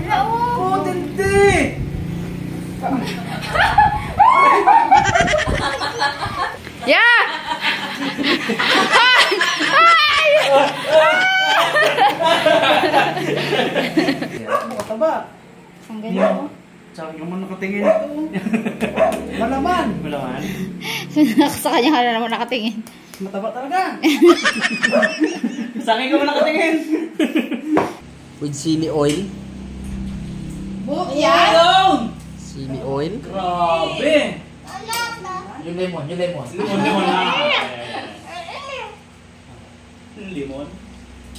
Oh, tindi! Yeah! Mataba. Ang ganda mo. Tsaka yung man nakatingin. Malaman. Malaman? Sa kanya ka na naman nakatingin. Mataba talaga. Sa akin ka man nakatingin. With chili oil. Yeah! Chili oil. Grabe. Yung lemon, yung lemon. Limon na. Limon?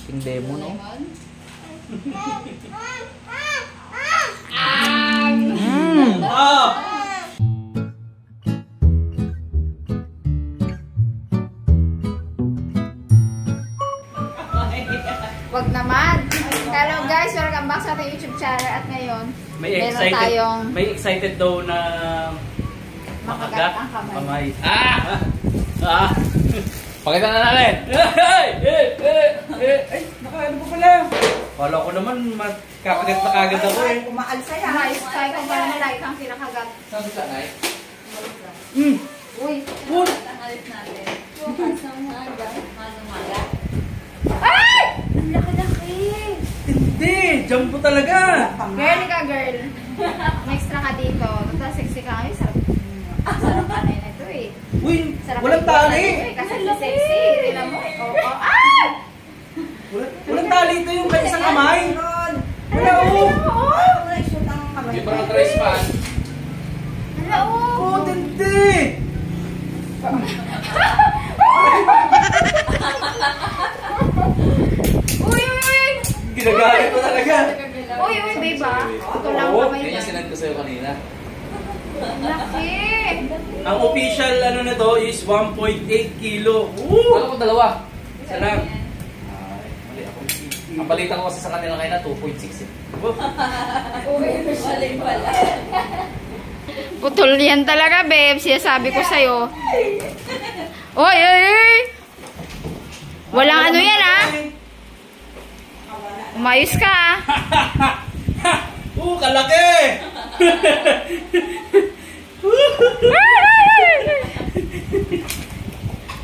Yung lemon, oh. Ah! Wag naman. Hello guys, welcome back sa ating YouTube channel at ngayon meron tayong may excited daw na makagat ang kamay. Ah! Pakita na natin. Ay, nakaano po pala. Kala ko naman magkakagat na kagad ako eh. Umaalsa yan. Guys, tayo kung paano like ang pinakagat. Saan sa nanay? Uy. Ang alis natin. Bukas ng umaga. Umaga. Ay! Ang laki-laki. Hindi! Jumbo talaga! Girl ka, girl. May extra ka dito. Total sexy ka. Ay, sarap. Sarap ka na ito eh. Uy! Sarap Walang ka tali! kasi sexy. Tignan mo. Ah! Walang tali ito yung may isang kamay! Wala oh! Hindi pa na-trace man. Hala oh! Oh, tindi! Uy, uy! Ginagalit ko talaga! Uy, uy, babe ah. Ito lang Oo, kamay Kaya na. sinend ko sa'yo kanina. Laki! Ang official ano na to is 1.8 kilo. Ano ko dalawa? Isa lang. Mali ako. Ang balita ko kasi sa kanila ngayon na 2.6 eh. Uy, maling pala. Putol yan talaga, babe. Sinasabi ko sa'yo. Uy, uy, uy! Walang ano yan, ah. Umayos ka, ah. Kalaki!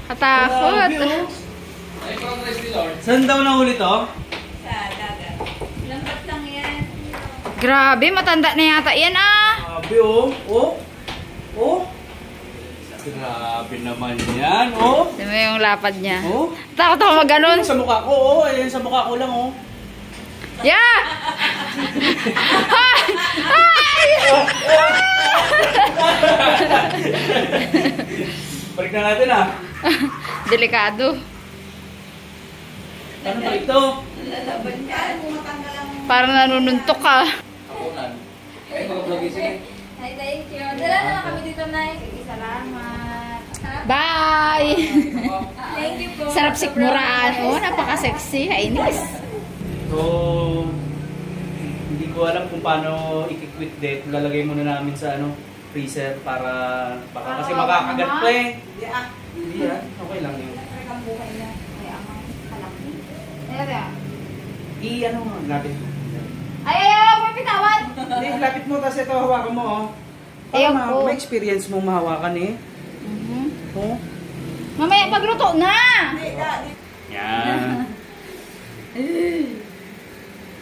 Katakot. Ay, parang trace ni Lord. Saan daw nahuli to? Sa dagat. Lambat lang yan. Grabe, matanda na yata yan, ah. Grabe oh. Oh. Oh. Grabe naman yan. Oh. Tignan mo yung lapad niya. Oh. Takot ako mag-ganon. Sa mukha ko oh. Ayan sa mukha ko lang oh. Yeah! Ay! Balik na natin ah. Delikado. Ano ba ito? Lalaban yan. Matanggal ang... Parang nanununtok ka. Hapunan. Ay, mag-vlog sige. Ay, thank you. Dala na lang kami dito, Nay. Sige, salamat. Bye! Thank you po. Sarap sikmuraan. Oh, napaka-sexy. Kainis. So, hindi ko alam kung paano i-quit date. Lalagay muna namin sa ano, freezer para baka kasi makakagat pa eh. Hindi ah. Okay lang yun. I-ano natin. Ay, ay, ay! May pitawan! Hindi, lapit mo kasi ito hawakan mo oh. Ayaw Para ko. may experience mong mahawakan eh. Oh. Mamaya pagluto na! Yan.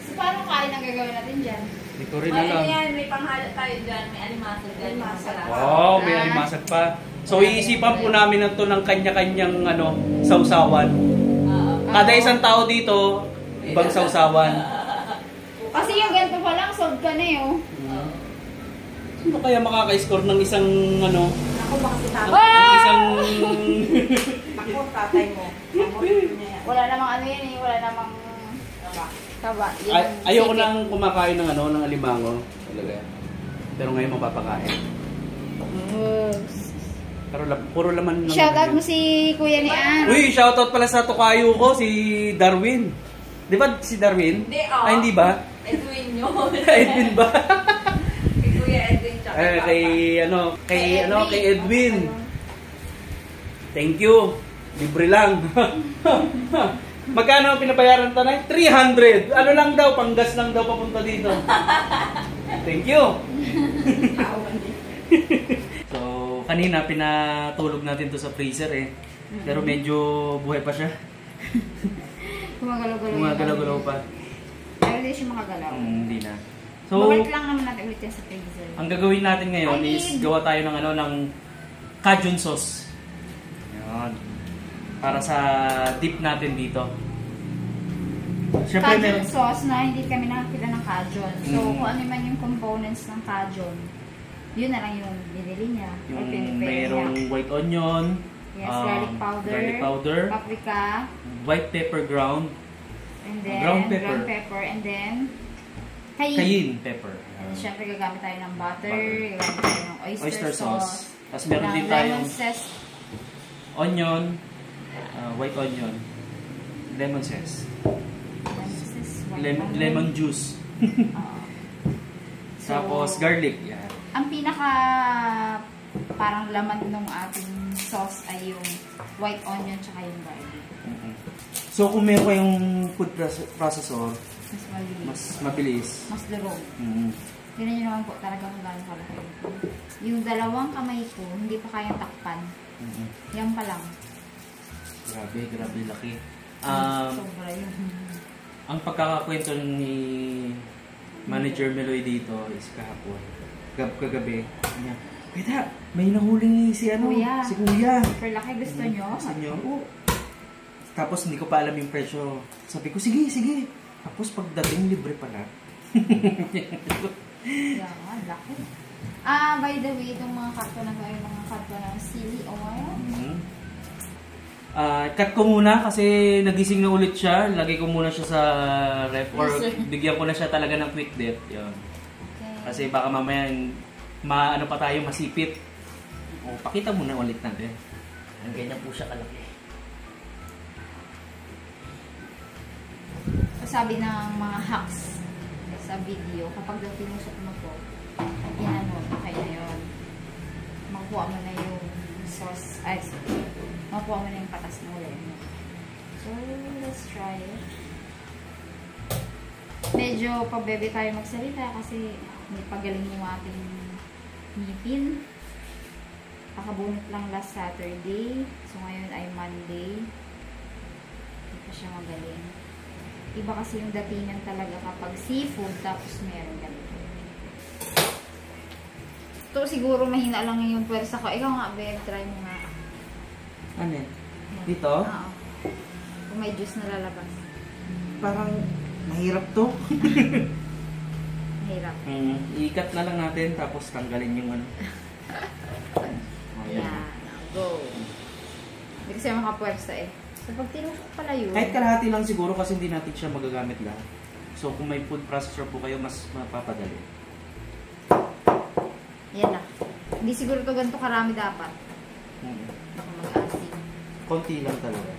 So, paano kain ang gagawin natin dyan? Hindi ko rin Ay, alam. yan. May panghalat tayo dyan. May alimasag dyan. Masarap. Wow, may alimasag pa. So, iisipan po namin na to ng kanya-kanyang ano, sausawan. Kada isang tao dito, ibang sausawan. Kasi yung ganito pa lang, sold ka na eh, oh. Sino kaya makaka-score ng isang ano? Ako baka si Tama. Ng isang... Ako, tatay mo. Wala namang ano yan eh, wala namang taba. Ayoko nang kumakain ng ano, ng alimango. Talaga. Pero ngayon mapapakain. Pero puro laman ng... Shoutout mo si Kuya ni Ann. Uy, shoutout pala sa tokayo ko, si Darwin. Di ba si Darwin? Hindi, oh. Ay, hindi ba? Edwin yun. Edwin ba? Kay Kuya Edwin tsaka Kay Edwin. Thank you. Libre lang. Magkano ang pinabayaran tanay? 300. Ano lang daw, panggas lang daw papunta dito. Thank you. So, kanina pinatulog natin to sa freezer eh. Pero medyo buhay pa siya. Gumagalaw-galaw. Gumagalaw-galaw pa. Pero hindi siya makagalaw. Hindi na. So, Babalik lang naman natin ulit yan sa freezer. ang gagawin natin ngayon is gawa tayo ng ano ng Cajun sauce. Yan. Para sa dip natin dito. Siyempre, Cajun sauce na hindi kami nakakita ng Cajun. So, Mm. kung ano man yung components ng Cajun, yun na lang yung binili niya. Or yung pinipili niya. mayroong white onion, Yes, garlic powder, paprika, white pepper ground, and then Ground pepper. and then cayenne. cayenne pepper. And then, syempre, gagamit tayo ng butter, Butter. gagamit tayo ng oyster sauce. Tapos meron ng din tayong lemon zest. onion, white onion, lemon zest, lemon juice. Oo. So, Tapos garlic. Yan. ang pinaka parang laman ng ating sauce ay yung white onion tsaka yung garlic. So kung meron kayong food processor, Mas maliit. mas mabilis. Mas durog. Mm. Tignan nyo naman po talaga kung gaano kalaki. Yung dalawang kamay ko, hindi pa kayang takpan. Yan pa lang. Grabe laki. Sobra yun. Ang pagkakakwento ni Manager Meloy dito is kahapon. Kagabi. Niya, Peta, may nahuli si ano? Kuya. Si Kuya. Super laki. Gusto nyo? Gusto nyo? Oo. Tapos hindi ko pa alam yung presyo. Sabi ko, sige. Tapos pagdating, libre pala. Yan, laki. By the way, itong mga karton na to ay mga karton ng sili oil. Cut ko muna kasi nagising na ulit siya. Lagay ko muna siya sa ref or bigyan ko na siya talaga ng quick dip. Yun. Okay. Kasi baka mamaya ano pa tayo masipit. O, pakita muna ulit natin. Ang ganyan po siya kalaki. Sabi ng mga hacks sa video, kapag daw tinusok mo po, yan mo, okay na yun. Makuha mo na yung sauce, makuha mo na yung patas na ulit mo. So, let's try it. Medyo pabebe tayo magsalita kasi hindi pagaling yung ating ngipin. Pakabunot lang last Saturday. So, ngayon ay Monday. Hindi pa siya magaling. Iba kasi yung datingan talaga kapag seafood tapos meron ganito. Ito siguro mahina lang yung pwersa ko. Ikaw nga, babe, try mo nga. Ano yan? Dito? Oo. Kung may juice na lalabas. Parang mahirap to. Mahirap. Ikat na lang natin tapos tanggalin yung ano. Ayan. Go. Hindi kasi makapwersa eh. So, pag tinusok pala yun. Kahit kalahati lang siguro kasi hindi natin siya magagamit lahat. So, kung may food processor po kayo, mas mapapadali. Yan na. Hindi siguro to ganito karami dapat. Baka mag-asin. Konti lang talaga.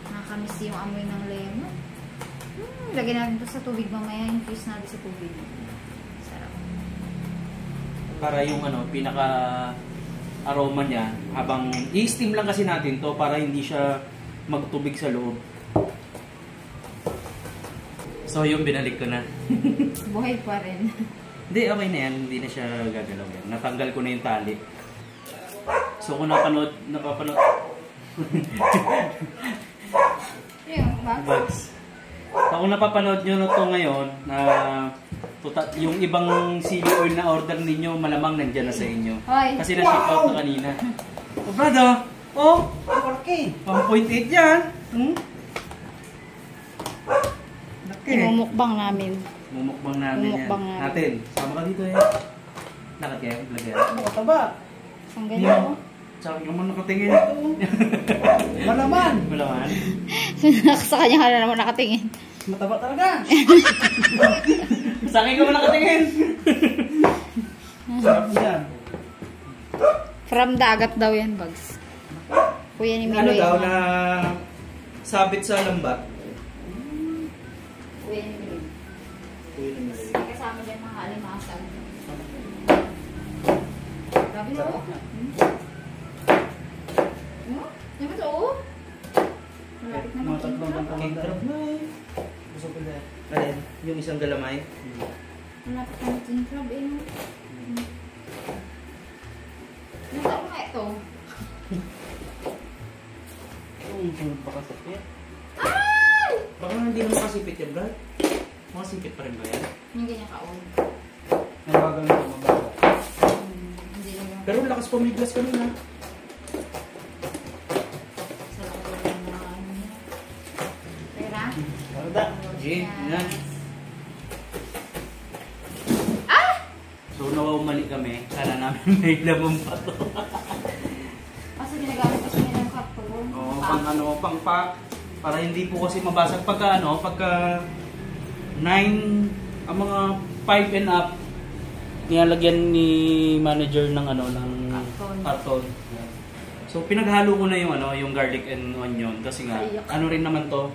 Nakakamiss yung amoy ng lemon. Lagyan natin to sa tubig mamaya. Infuse natin sa tubig. Sarap. Para yung ano, pinaka aroma niya, habang i-steam lang kasi natin to para hindi siya magtubig sa loob. So, yung binalik ko na. Buhay pa rin. Hindi, okay na yan. Hindi na siya gagalaw yan. Natanggal ko na yung tali. So, kung napapanood Yung bugs. So, kung napapanood nyo na to ngayon, yung ibang sili oil na order ninyo, malamang nandyan na sa inyo. Hoy. Kasi na-ship out na kanina. Oh, brother! Oh! 1.8 yan! Laki. Imumukbang namin. Mumukbang namin Mumukbang yan. namin. Natin. Sama ka dito eh. Nakat kaya? Vlog yan. Mataba. Ang ganyan mo. Tsaka yung naman nakatingin. Malaman. Malaman. Sa kanya ka na naman nakatingin. Mataba talaga. Sa akin ka mo nakatingin. Sarap yan. From dagat daw yan, Bugs. Kuya ni Ano Miloy. daw na sabit sa lambat? Kuya ni Miloy. May kasama dyan mga alimasan. Grabe na oh. Di ba ito oh? Malapit na Mga tatlong mag-king crab. bantang King crab na eh. Gusto ko na. Alin? Yung isang galamay? Malapit na mag-king crab eh. No? Nasa ko nga ito. Yung sunod pa kasipit. Baka hindi mo kasipit yan, Brad. Makasipit pa rin ba yan? Yung ganyan ka-on. Mabagal na mabagal. Hindi naman. Pero lakas pumiglas kanina. Sa loob ng mga ano niya. Pera? Wala. Jay, yan. Ah! So nawawmali kami. Kala namin may labong pa to. Kasi ginagamit kasi nila yung carton. Oo, pang pack. Para hindi po kasi mabasag pagka pagka 9, ang mga 5 and up, nilalagyan ni manager ng ng karton. So pinaghalo ko na yung garlic and onion kasi nga ano rin naman to,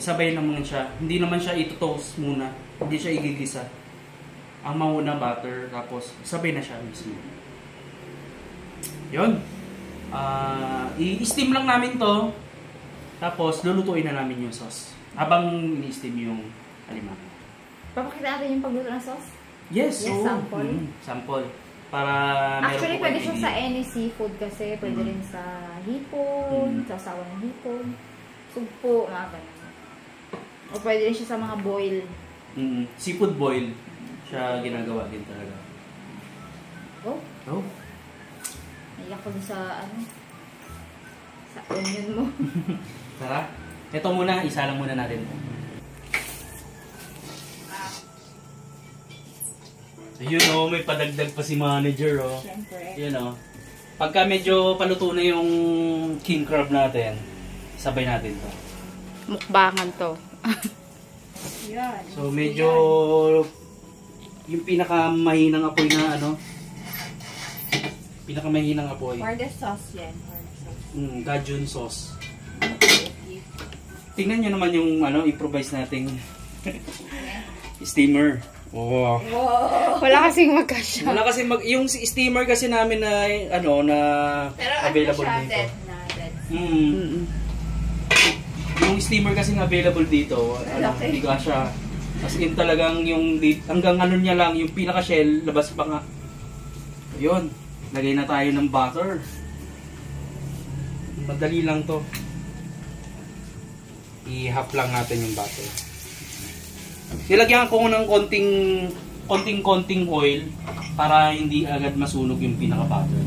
sabay naman siya. Hindi naman siya ito-toast muna. Hindi siya igigisa. Ang mauna butter tapos sabay na siya mismo. 'Yon. I-steam lang namin to. Tapos lulutuin na namin yung sauce. Habang ini-steam yung alimango. Papakita natin yung pagluto ng sauce? Yes, Yes, oo. sample. Sample. Para Actually, meron po pwede kayong siya sa idea. any seafood kasi. Pwede rin sa hipon, sa sawa ng hipon, sugpo, mga ganun. O pwede rin siya sa mga boil. Seafood boil. Siya ginagawa din talaga. Oh, Oh. naiyak ko dun sa sa onion mo. Tara. Ito muna, isa lang muna natin. Ayun may padagdag pa si manager Siyempre. Yun Pagka medyo paluto na yung king crab natin, sabay natin to. Mukbangan to. Yan. So medyo yung pinakamahinang apoy na pinakamahinang apoy. For the sauce yan. For the sauce. Cajun sauce. Tingnan nyo naman yung improvise nating steamer. Oh. Wala kasing magkasya. Wala kasi yung steamer kasi namin na na Pero available siya, dito. dead. Yung steamer kasi available dito, Okay. biga siya. As in talagang yung hanggang niya lang, yung pinaka shell labas pa nga. Yun, lagay na tayo ng butter. Madali lang to. I-half lang natin yung butter. Nilagyan ko ng konting oil para hindi agad masunog yung pinaka-butter.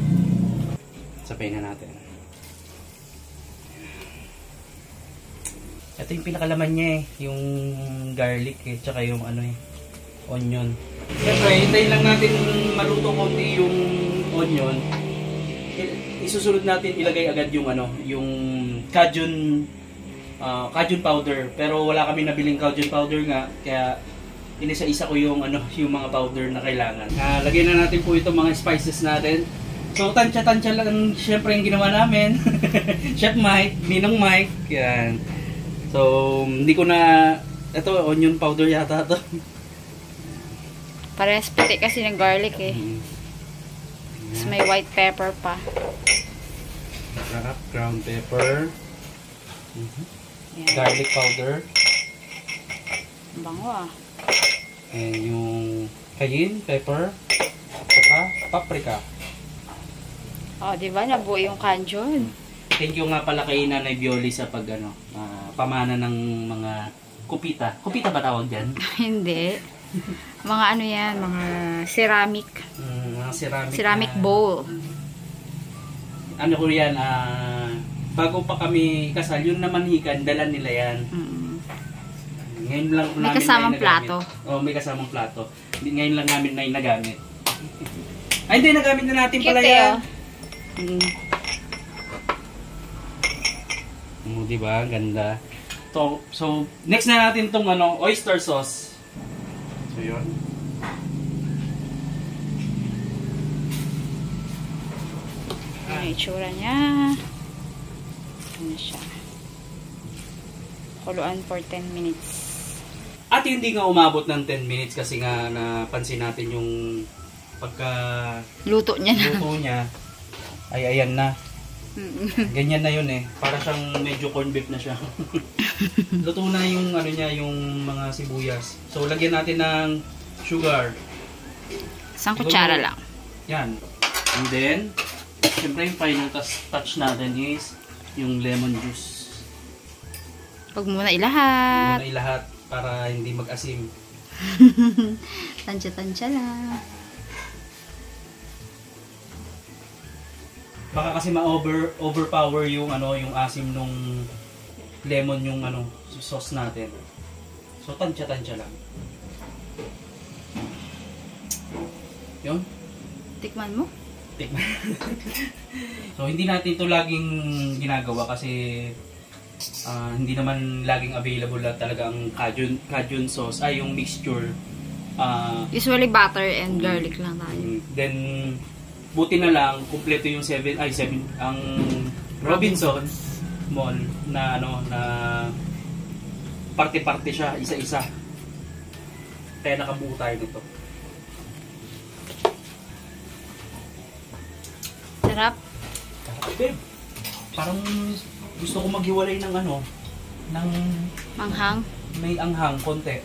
Sabay na natin. Ito yung pinakalaman niya yung garlic tsaka yung onion. Siyempre, hintayin lang natin maluto konti yung onion. Isusunod natin ilagay agad yung yung Cajun powder, pero wala kami nabiling Cajun powder nga, kaya inisa-isa ko yung yung mga powder na kailangan. Lagyan na natin po itong mga spices natin. So tansya-tansya lang syempre yung ginawa namin. Chef Mike, Ninong Mike, yan. So hindi ko na ito onion powder yata to. Parehas puti kasi ng garlic eh. Tapos may white pepper pa. Ground pepper. Garlic powder. Bango And yung cayenne pepper. Saka paprika. Oh, di ba? Nabuo yung kanjon. Thank you nga pala kay Nanay Bioli sa pamana ng mga kupita. Kupita ba tawag dyan? Hindi. Mga yan, mga ceramic. Mga Ceramic bowl. Ko yan, bago pa kami kasal, yun naman hikan, dala nila yan. Ngayon lang May namin kasamang na plato. May kasamang plato. Ngayon lang namin na nagamit. Ay, hindi, nagamit na natin pala Cute yan. Diba? Ganda. So, next na natin tong oyster sauce. So, yun. Ano yung itsura niya? Ano siya? Kuluan for 10 minutes. At hindi nga umabot ng 10 minutes kasi nga napansin natin yung pagka Luto niya na. luto niya ay ayan na. Ganyan na yun eh. Para siyang medyo corned beef na siya. Luto na yung ano niya, yung mga sibuyas. So lagyan natin ng sugar. Isang kutsara lang. Yan. And then, siyempre yung final touch natin is yung lemon juice. Huwag muna ilahat. Muna ilahat para hindi mag-asim. Tansya-tansya lang. Baka kasi ma-overpower yung ano, yung asim nung lemon yung ano, sauce natin. So tansya-tansya lang. Yun. Tikman mo? Tikman. So hindi natin ito laging ginagawa kasi hindi naman laging available na talaga ang Cajun sauce, ay yung mixture. Usually butter and garlic lang tayo. Then buti na lang kumpleto yung 7 ang Robinson Mall na ano na parte-parte siya, isa-isa. Kaya nakabuo tayo nito. Sarap. Babe, parang gusto ko maghiwalay ng ano, ng Manghang. may anghang konti.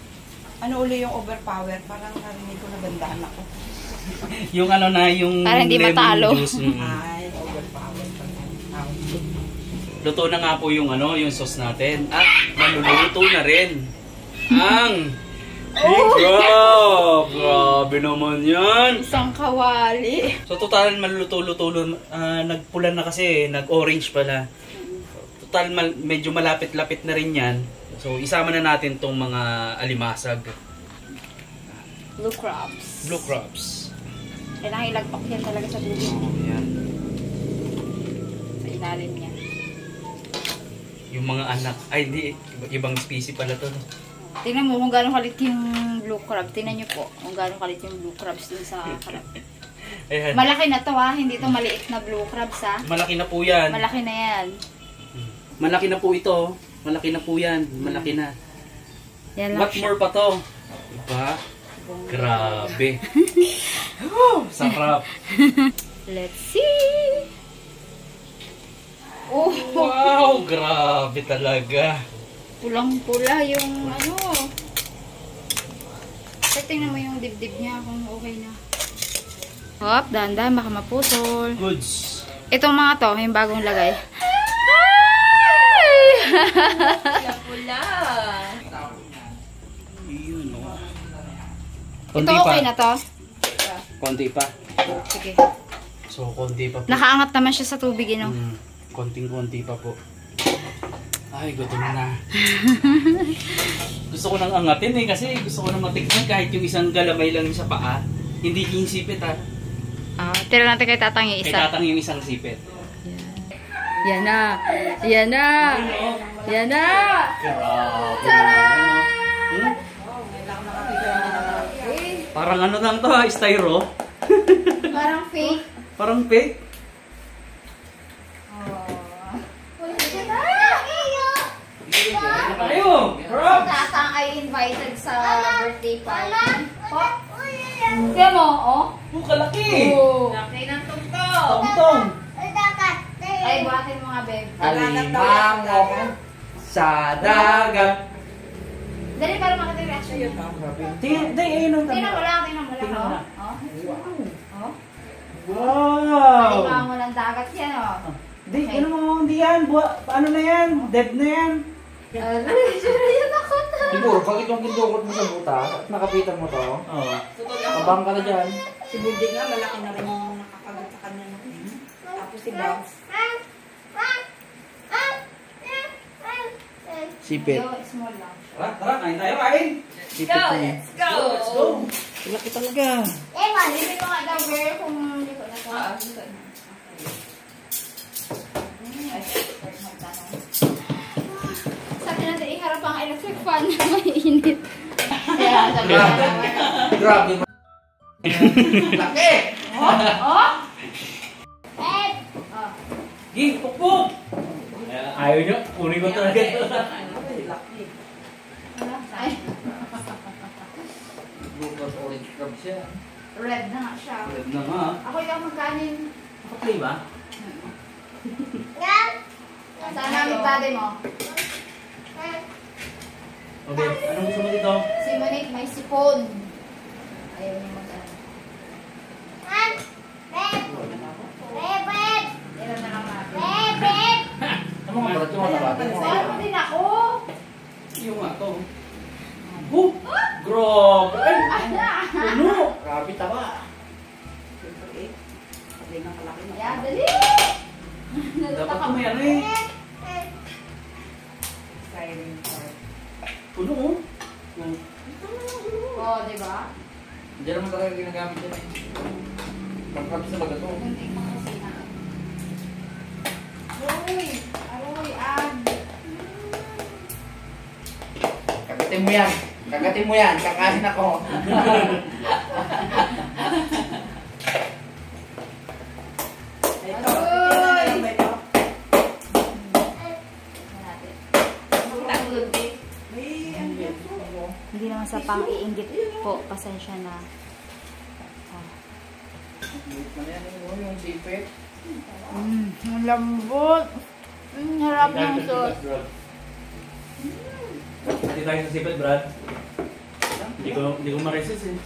Ano uli yung overpower? Parang narinig ko na bandaan ako. Yung ano na, yung Para hindi lemon matalo. juice. Ay, overpower. Luto na nga po yung ano, yung sauce natin. At maluluto na rin ang crab. Grabe naman yan. Isang kawali. So total maluluto-luto, nagpula na kasi, nag-orange pala. Total medyo malapit-lapit na rin yan. So isama na natin tong mga alimasag. Blue crabs. Blue crabs. Kailangan ilagpak yan talaga sa tubig. Ayan. Sa ilalim niya. Yung mga anak, ay hindi, ibang species pala to. Tingnan mo kung gaano kalit yung blue crab. Tingnan nyo po kung gaano kalit yung blue crabs dun sa crab. Ayan. Malaki na to ha, hindi to maliit na blue crabs ha. Malaki na po yan. Malaki na yan. Malaki na po ito. Malaki na po yan. Malaki na. Yan lang What siya. more pa to? Diba? Grabe. Sarap. Let's see. Oh, Wow, grabe talaga. pulang-pula yung ano. So, tingnan mo yung dibdib niya kung okay na. Hop, dahan-dahan, baka maputol. Goods. Itong mga to, yung bagong lagay. Pula. Yun, oh. Ito okay na to? Konti pa. Sige. So, konti pa po. Nakaangat naman siya sa tubig, no? Konting-konti pa po. Ay, gutom na. Gusto ko nang angatin eh, kasi gusto ko nang matikman kahit yung isang galamay lang yung sa paa. Hindi yung sipit ha. Tira natin kay tatang yung Kay isa. tatang yung isang sipit. Yan na. Yan na. Yan na. Grabe naman, no? Parang ano lang to ha, styro. Parang fake. Parang fake. Tayo! Tatang ay invited sa birthday party. Kaya mo, oh? Kalaki! Laki ng tugtog. Tongtong! Ay, buhatin mo nga, babe. Alimango sa dagat. Dali, para makita yung reaction yun. Tingnan, ayun ang Tingnan mo lang, tingnan mo lang. Tingnan mo lang. Oh. Oh. Wow! Alimango ng dagat yan, oh. Di, ano mo, hindi yan. Ano na yan? Dead na yan. Yan ako na. Siguro, pag itong kindukot mo sa butas at nakapitan mo to, Oo. mabang ka na dyan. Si Building nga, malaki na rin yung nakakagat sa kanya. Tapos si Babs. Sipit. Yo, small lang. Tara, tara, kain tayo, kain. Sipit Go, niya. let's go. Let's go. Laki talaga. Libre ko nga daw, girl, kung liko na to. Sabi natin, iharap ang electric fan na mainit. Kaya, sabi natin. Grabe mo. Laki! Oh? Ging, pukpuk! Ayaw nyo, kunin ko talaga. Ay, Bukas orange crab siya. red na nga siya. Red na nga. Ako yung magkanin. Naka-play ba? Saan namin daddy mo? Okay, anong gusto mo dito? Si Monique may sipon. Ayaw niya mag-ano. Ilan na lang natin. Ano mga barat yung mga tabatin mo? Saan mo din ako? Yung nga to. Oh! Grabe! Ay! Puno! Grabe taba. Siyempre eh. Sabi ng kalaki na. Ayan, dali! Dapat ka may ano eh. Siren card. Puno oh. Yung Oo, diba? Hindi naman talaga ginagamit yan eh. Pagkabis sa baga to. Hindi mo kasi na. Aroy! Aroy! Ag! Kagatin mo yan. Kagatin mo yan. Kakain ako. Ito. Ito na ito. Hindi naman sa pang-iinggit po. Pasensya na. Bulit mo na yan. Yung sipit. Ang lambot. Harap ng sauce. Hindi tayo sa sipit, Brad. Hindi ko ma-resist eh.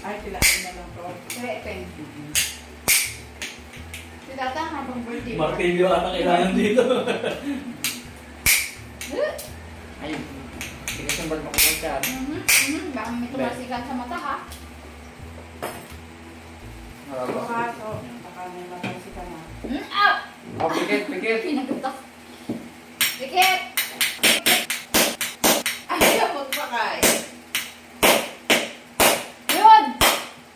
Ay, kilain na lang to. Krepeng. Si Tata, habang birthday. Martilyo ata kailangan dito. Ayun. Hindi kasi yung ba't makupunta. Baka may tumasikan sa mata, ha? Marabas. So, baka may matansi ka na. Out! Oh, pikit, pikit. Pinagutok. Dikit! Ayaw magpakain. Yun!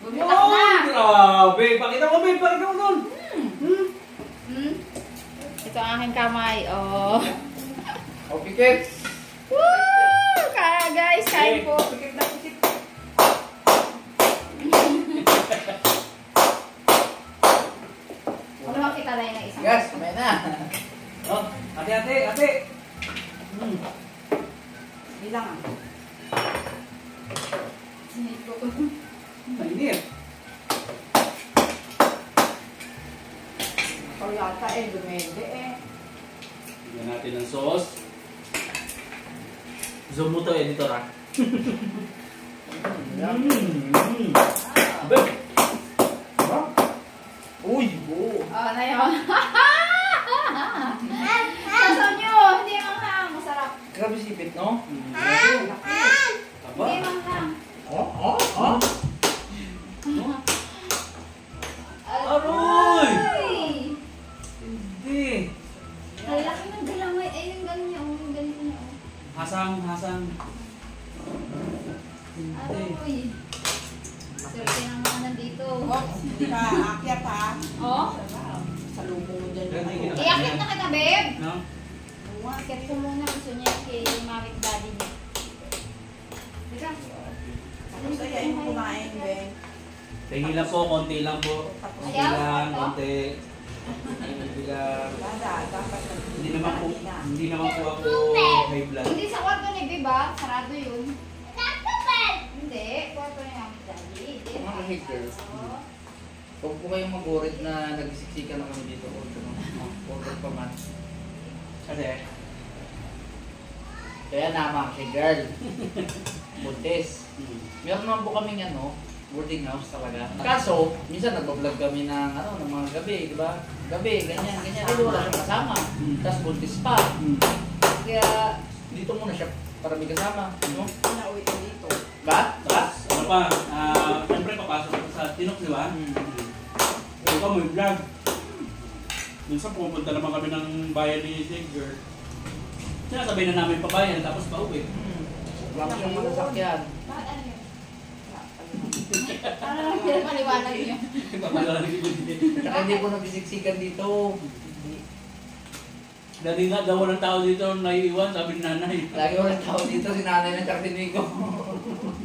Bumitak na! Oh, grabe! Pakita ko, babe! Pakita ko nun! Ito ang aking kamay. Oh. Oh, pikit. Woo! Kaya guys, kain po. Pikit na pikit. Ano makita na yun ng isang Gas, kamay na. Oh, ate! Bilang. Sinit ko. Mainit. O yata eh, dumende eh. Tignan natin ang sauce. Zoom mo to, editor ah. Babe! Uy, buo. Oh, na yun. Sasaw nyo! Hindi manghang. Masarap. Grabe sipit, no? Aba? Hindi manghang. Oh. Aroy! Ay! Hindi. Ang laki ng galamay. Ay, yung ganyan. Yung ganito niya. Hasang. Hindi. Aroy. Swerte ng mga nandito. Oh, hindi ka akyat ha. Oh? Sa lumo mo dyan. Ganyan, Iakit na kita, babe. No? Iakit ko muna. Gusto niya kay Mami at Daddy niya. Diba? Tapos ayayin mo kumain, Ben. Tingin lang po, konti lang po. Konti Ayaw? lang, Ito? konti. Konti lang. Dapat Hindi naman po ako high blood. Hindi sa kwarto ni Biba. Sarado yun. Hindi. Kwarto ni Mami at Daddy. Hindi. Mga hater. Oo. Huwag po kayong mag-worried na nagsisiksikan na kami dito. Order pa man. Kasi, Kaya naman, si girl. Buntis. Meron naman po kaming boarding house talaga. Kaso, minsan nag-vlog kami ng mga gabi, di ba? Gabi, ganyan. Pero wala siyang kasama. Tapos buntis pa. Kaya, dito muna siya para may kasama. No? Pinauwi ko dito. Ba? ano pa, siyempre papasok ko sa Tinok, di ba? Ito ka mo yung vlog. Minsan pupunta naman kami ng bayan ni Sigurd. Sinasabay na namin pabayan, tapos pauwi. Wala siyang mga sasakyan. Bakit ano yun? Ano lang yung maliwanag niyo? Papalalag ko din. Saka hindi ko nabisiksikan dito. Dati nga, daw walang tao dito naiiwan, sabi ni nanay. Lagi walang tao dito, si nanay ng Cartinico.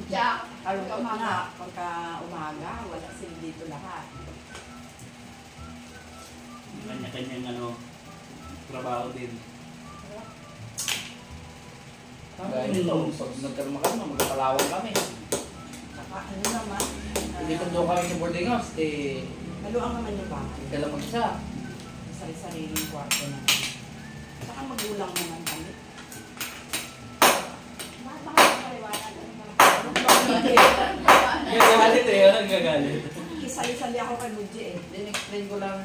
Jack. Kalungkot na, pagka umaga, wala sila dito lahat. Kanya-kanyang trabaho din. Dahil ito, pag nagkarma kami, magpalawang kami. Saka Ano naman? Hindi kung doon kami sa boarding house, eh, Haluan naman yung bahay. hindi ka lang mag-isa. Sari-sariling kwarto naman. Saka magulang naman kami. Gagalit eh, gagalit. Kisali-sali ako kay Muji eh. Then explain ko lang.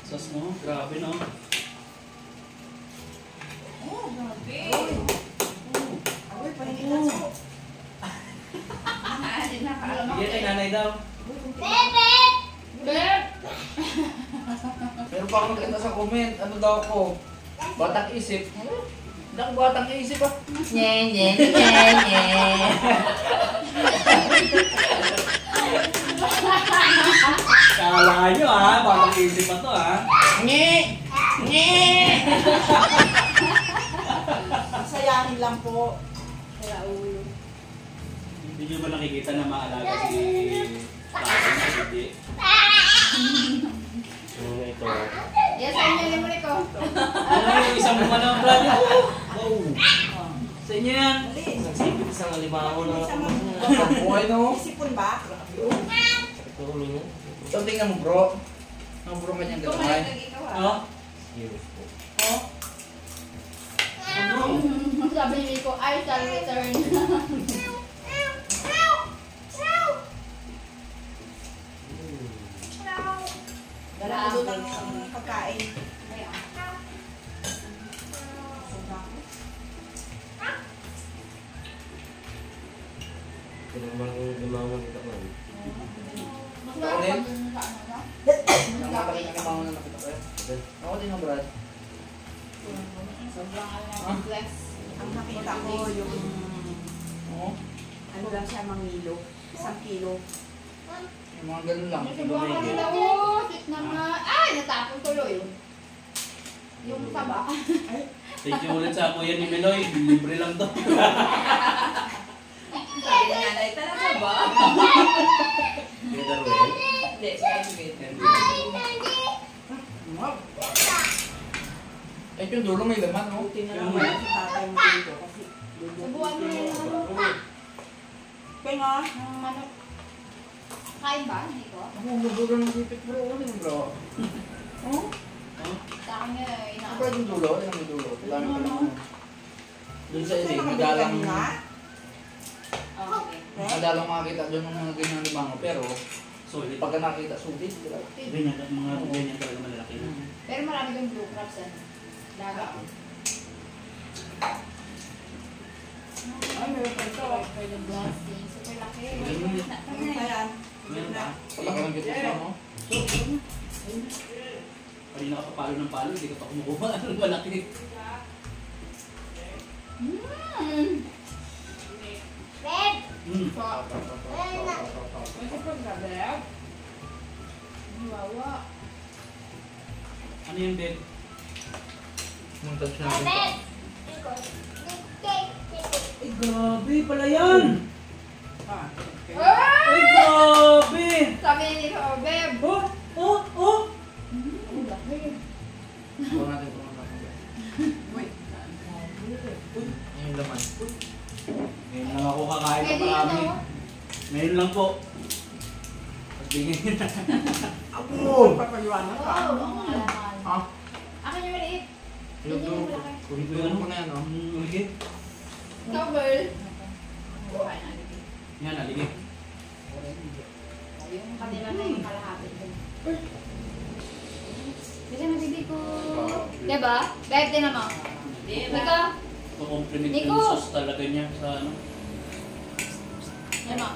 Sos mo, grabe no. Uy, paningin na sa Bigyan kay nanay daw. Meron pa ako nakita sa comment, ano daw ako? Batang isip. Hindi ako batang isip ah. Nye, nye, nye, nye. Kala nyo bakang isip pa to Masayahin lang po. Kaya ulo. Hindi nyo ba nakikita na maalaga si Tatay na hindi? So ito. Yes, sa inyo libre ko. Ano yung isang mga ng brad niya? Wow! Sa inyo yan. Dali. Nagsipit isang alimango na Isa ako. mag- Buhay no? Isipon ba? Ito ulo niya. So tingnan mo bro. Ang bro kanyang gamay. Oh? Yes po. Sabi ni Rico, I shall return. Dala ko doon ng pagkain. Ito naman yung limango nito ko. Mas meron pa dun sa ano, no? Ang mata kanyang gamay na nakita ko eh. Ako din ang brad. Sobrang ano, flex. Ang nakita ko yung Oo. ano lang siya mangilo. 1 kilo. Yung mga ganun lang. Sobrang kanila, oh, sweet naman. Ay, natapon tuloy. Yung saba. Thank you ulit sa kuya ni Meloy. Libre lang to. Sabi ni nanay, talaga ba? Kaya Darwin. Hindi, sige. Eh yung dulo may laman no? Buti na lang wala si tatay mo dito kasi Subuhan mo yun ng Kaya nga, ng manok. Kain ba? Hindi ko. Ako dulo ng sipit bro. Ano yung bro? Oh? Sa akin nga, Ano ba yung dulo? Ano yung dulo? Dami pa lang. Doon sa kasi isig, nakabili madalang kami na. Okay. madalang makakita doon ng mga ganyan limango. Pero Solid. pagka nakita sulit, diba? Ganyan, mga ganyan talaga malalaki na. Pero marami kang blue crabs yan. Daga. Ay, meron pa ito. For the blessing. Super laki. Ano pa yan? Meron ba? Palaka ng gitna no? Kanina ka pa palo ng palo, hindi ka pa kumukuha. Anong malaki? Mmm! Hmm. May super grabber. Wawa. Ano yan, Beb? Nung touch natin ito. Ay, grabe pala yan! Ah, okay. Ay, grabe! Sabi ni Nico, Beb. Oh! Oh! Oh! Ang laki. Ito natin ito natin. Wait. Yan yung laman. Ngayon lang ako kakain Pwede pa yun, marami. no? Ngayon lang po. Pagbigay na. Ako, papayuanan ka. Wow, ang malaman. Ha? Akin yung maliit. Yung dulo ko. Kunin ko Dulo yan. ko na yan no? Aligid. Ikaw, girl. Buhay na. Yan, aligid. Yung kanila na yung kalahati dun. Bisa na bibi ko. Diba? Beb, din naman. Nico. Kukompliment Nico! yung sauce talaga niya sa ano. Diba?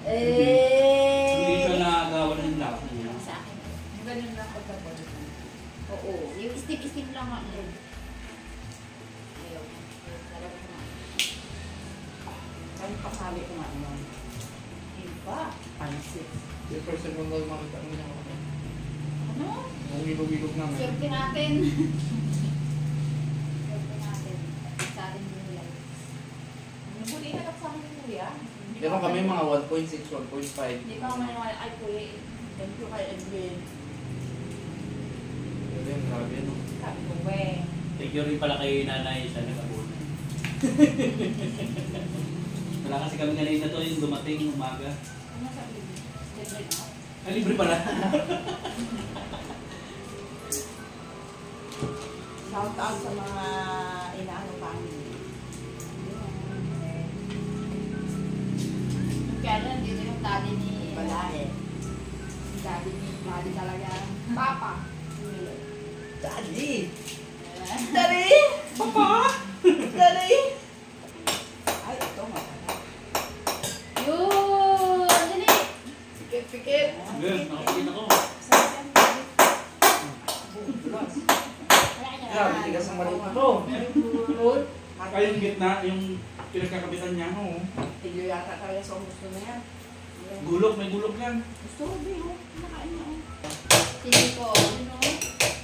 Hindi siya nakagawa ng lasa niya. Sa akin. Yung ganun lang pagkabol. Oo. Yung steep-steep lang ako. Ayaw. Talaga na. Ay, pasali ko nga naman. Iba. Pansit. Yung first second lang makita mo niya ako. Ano? Ang wilog-wilog namin. Swerte natin. Swerte natin. Sa atin din nila. Nabuli na sa akin ni Kuya. Meron kami mga 1.6, 1.5. Hindi pa ako maniwala. Ay, Kuya, thank you kay Edwin. Grabe, grabe no? Sabi ko, weh. Thank you rin pala kay nanay sa nag-abot. Wala kasi kami ngayon na to yung dumating umaga. Ano sabi? Libre na. Ah, libre pala. Shout out sa mga inaano family. Kaya nandito yung daddy ni... Wala eh. Daddy talaga. Papa. Daddy! Daddy! Papa! Daddy! Ay, ito masarap. Yun! Dali! Pikit-pikit. Good, nakapagin ako. Grabe, tigas ang maliit na to. Ay, yung gitna, yung pinagkakabitan niya ako. Tigyo yata talaga sa gusto na yan. Gulok, may gulok yan. Gusto ko din, oh. Nakain na, oh. Hindi ko,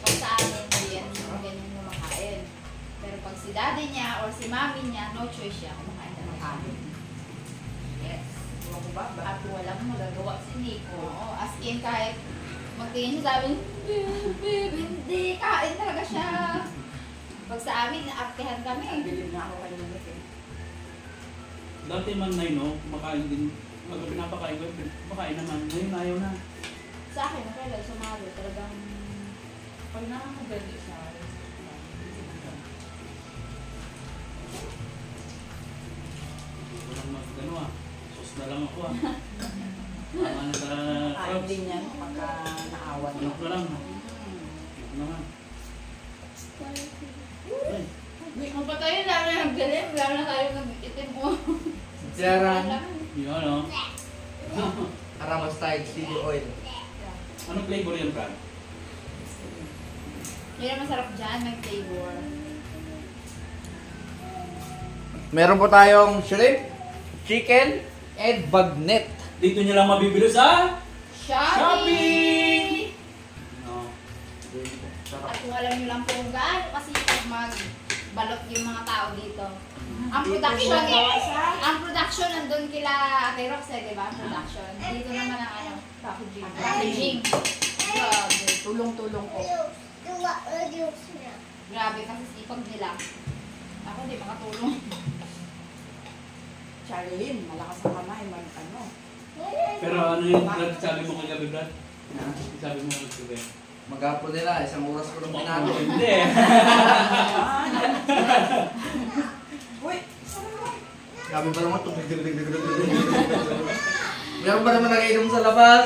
pag sa amin, hindi yan yung ganyan yung makain. Pero pag si daddy niya or si mami niya, no choice siya, kumakain na ng kanin. Yes. Ewan ko ba? At walang magagawa si Nico. Oo, as in kahit magtingin siya sabi, hindi, kain talaga siya. Pag sa amin, naaktihan kami. Bilib na ako kanina eh. Dati man na no, kumakain din. Pag pinapakain ko, kumakain naman. Ngayon ayaw na. Sa akin, nakailan sumalo, talagang pag nakakagalit siya, Walang mag-ano ah. Sos na lang ako ah. Tama na sa Kain crops. din yan pagka naawan mo. Ano lang. Ano naman. Hindi mo pa tayo lalo na naggalim, lalo na tayo nag-itim mo. Jaran. Yun ano. Arama style chili oil. Anong flavor yan, Brad? Yun ang masarap dyan, may flavor. Meron po tayong shrimp, chicken, and bagnet. Dito nyo lang mabibili sa Shopee! No. At kung alam nyo lang kung gaano kasi pag magbalot yung mga tao dito. Ang production nandun kila Ate Rox eh, di ba? Ang production. Dito naman ang ano, packaging. Packaging. Grabe. Tulong-tulong ko. Grabe kasi sipag nila. Ako di makatulong. Charlene, malakas ang kamay, ano. Pero ano yung Brad, sabi mo kagabi, Brad? Sabi mo kagabi. Maghapon nila, isang oras ko lang pinano. Hindi. Uy, saan mo? Kami pa naman itong Meron ba naman nakainom sa labas?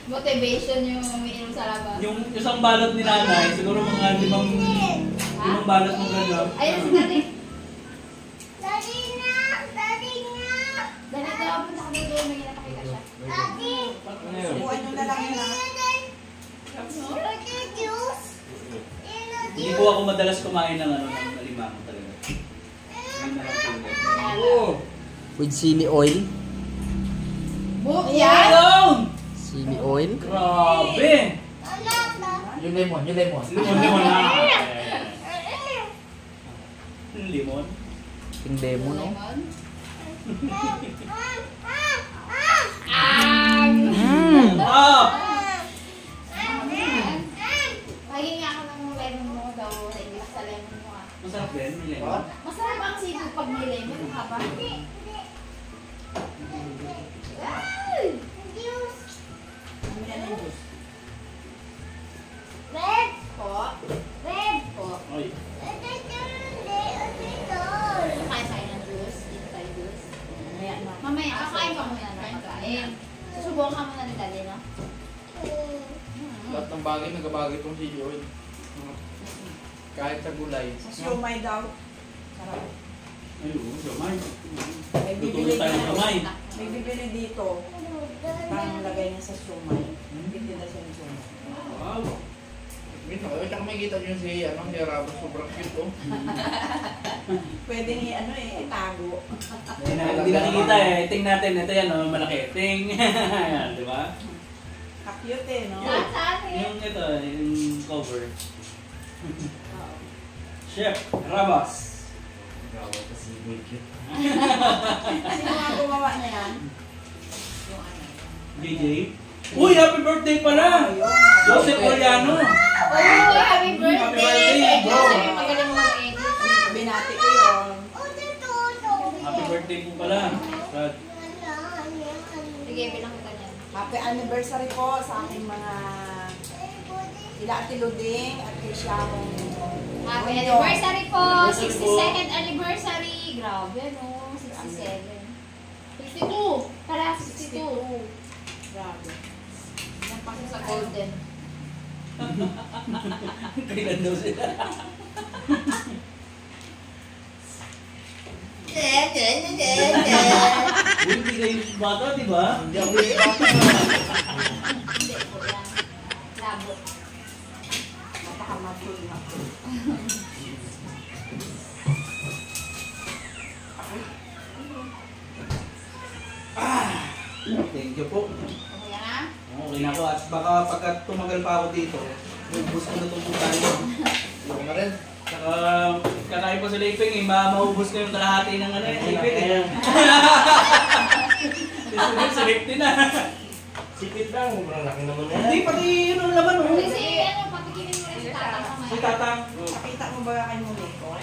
Motivation yung umiinom sa labas. Yung isang balot ni nanay, siguro mga limang balot mo gano'n. Ayun si Daddy. Dali na, punta ka dito, may napakita siya. Subukan nyo na lang yun, ha? Hindi po ako madalas kumain ng ano, ng alimango talaga. Ngayon na lang po ulit. Oo. With chili oil. Book yan! Chili oil. Grabe! Yung lemon, yung lemon. Limon na! Limon? Yung lemon, no? Lemon. Ah! Pahingi ako ng lemon mo daw. Hindi sa lemon mo ah. Masarap din, may lemon. Masarap ang sipag pag may lemon, haba. Ay! Ano yan yung juice? Po. Po. Ay, Kain tayo ng juice. Dito tayo juice. Mamaya na. Mamaya, kakain ka muna ng pagkain. Susubukan ka muna ni Daddy, no? Lahat ng bagay, nagabagay itong chili oil. Kahit sa gulay. Sa siomay daw. Sarap. ay, oo, gamay. May Luto bibili tayo ng gamay. May bibili dito. Parang lagay niya sa siomay. Bitinda siya ng siomay. Wow! Minsan, tsaka may kita nyo si, si Arabas, sobrang cute, oh. Pwede ni itago. Hindi nakikita eh. Ting natin. Ito yan, oh, malaki. Ting! Ayan, di ba? Ka-cute eh, no? Saan eh? Yung ito, yung cover. Chef Rabas. Gawa kasi muy cute. Sino nga gumawa niya yan? Yung ano. DJ. Uy, happy birthday pala! Joseph Oriano. Oh, happy birthday! birthday, bro. Joseph, magaling mo mag-edit. Binati ko yun. birthday po pala. Brad. Sige, bilang kita niyan. Happy anniversary po sa aking mga ila Ate Luding at kay Sharon. Happy Unyo. anniversary po! Anniversary po. 62nd anniversary! Grabe, no? 67. 62! Pala, 62. Grabe. Yan pa sa golden. Kailan daw sila? Uy, hindi kayo bata, di ba? Hindi ako yung bata. Hindi po yan. Labo. Napakamatul na po. Thank you po. Okay na? Okay na po. At baka pagka tumagal pa ako dito, ubus ko na itong tayo. Ako na rin. Saka kakain pa sa Liping eh, maubos ko yung kalahati ng ano eh, sipit eh. Susunod sa lipin na. Sipit lang, sobrang laki naman yan. Hindi, pati yun ang laman oh. Kasi ano, patikimin mo rin sa tatang Si mamaya. Tatang. Nakita mo ba kay Mumiko?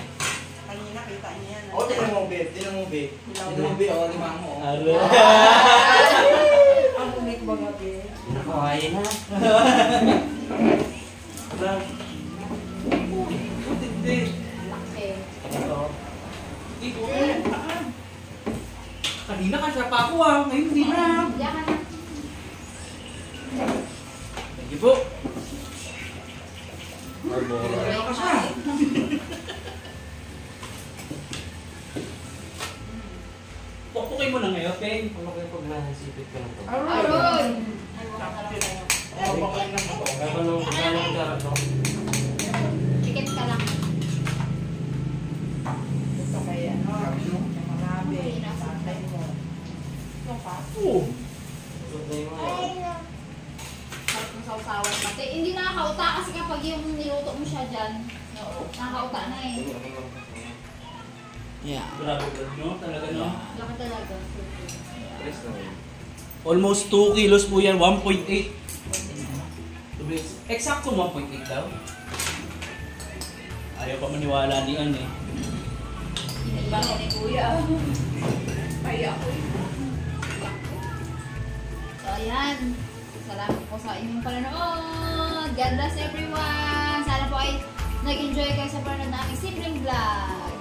Kanina kita niya yan. Oo, tingnan mo, babe. Tingnan mo, babe. Tingnan mo, babe. Oo, lima mo. Aro. Ang Mumiko ba gabi? Nakahayin na. Lang. Hindi. Laki. Hindi ko kaya. Kanina ka siya pa ako ah, ngayon hindi na. Diyan ka na. Thank you po. Tuloy ka siya. Pukpukin mo na ngayon, Ken. Ano kayo pag nasipit ka na to? Aron! Gano'n karap to? Dikit ka lang. Ito kay ano? Marami. Tatay mo. Ito pa. Oo. Susot na yung mga. Sarap ng sausawan pati. Hindi nakakauta kasi kapag yung niluto mo siya dyan, nakakauta na eh. Yeah. Grabe ba, no? Talaga, no? Laki talaga. Press na yun. Almost 2 kilos po yan, 1.8. Eksakto 1.8 daw. Ayaw pa maniwala ni Ann eh. Iniiba ni Kuya. Kaya ako eh. So ayan. Salamat po sa inyong panonood. God bless everyone. Sana po ay nag-enjoy kayo sa panonood ng aming simpleng vlog.